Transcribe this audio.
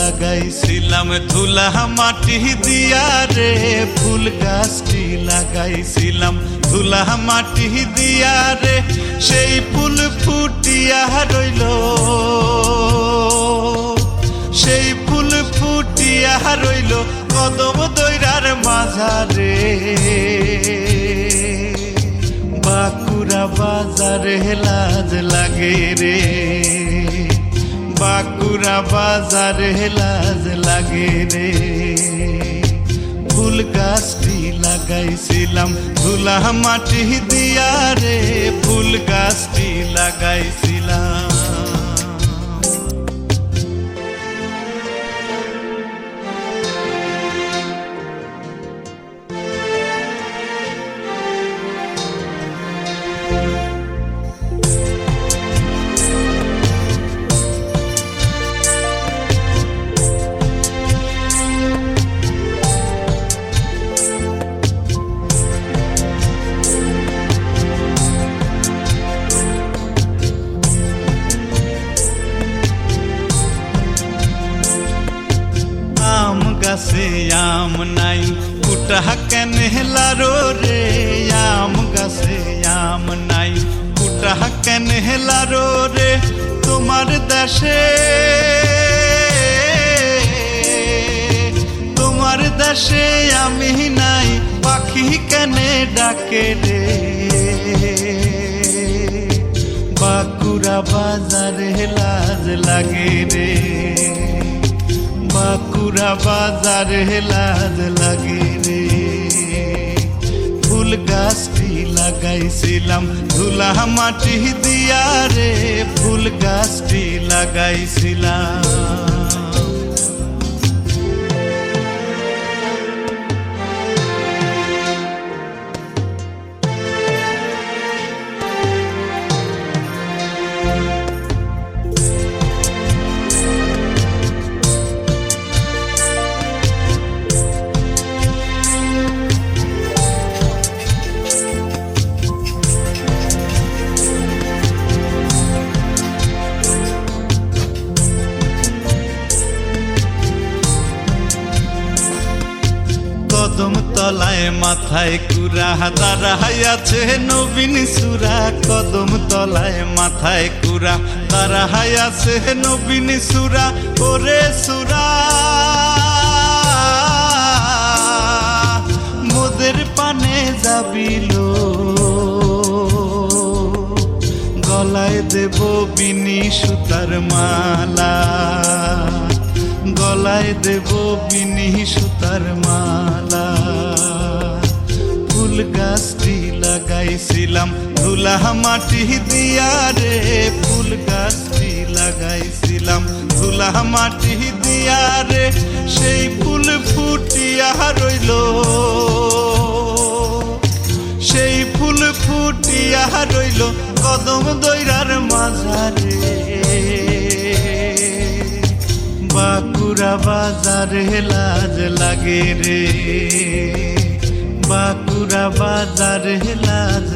লাগাইছিলাম ধুলা মাটি দিয়া রে ফুল গাছটি লাগাইছিলাম ধুলা মাটি দিয়া রে সেই ফুল ফুটিয়া রইল সেই ফুল ফুটিয়া রইল কদম দইরার মাঝারে বাঁকুড়া বাজারে লাজ লাগে রে বাঁকুড়া বাজারে লাজ লাগে রে ফুল গাছটি লাগাইছিলাম ধুলা মাটি দিয়া রে ফুল গাছটি লাগাইছিলাম গাছে আম নাই কুটা কেন হেলারো রে আম গাছে আম নাই কুটা কেন হেলারো রে তোমার দেশে আমি নাই পাখি কেনে ডাকে রে বাঁকুড়া বাজারে লাজ লাগে রে বাঁকুড়া বাজারে লাজ লাগে রে ফুল গাছটি লাগাইছিলাম ধুলা মাটি দিয়া রে ফুল গাছটি লাগাইছিলাম কদম তলায় মাথায় কুড়া দাঁড়াইয়াছে নবীন সুরা কদম তলায় মাথায় কুড়া দাঁড়াইয়াছে নবীন সুরা ওরে সুরা মোদের পানে যাবিল গলায় দেব বিনি সুতার মালা গলায় দেব বিনি সুতার মালা ফুল গাছটি লাগাইছিলাম ধুলা মাটি দিয়া রে ফুল গাছটি লাগাইছিলাম ধুলা মাটি দিয়া রে সেই ফুল ফুটিয়া রইল সেই ফুল ফুটিয়া রইল কদম দইরার মাঝারে বাঁকুড়া বাজারে লাজ লাগে রে বাঁকুড়া বাজারে লাজ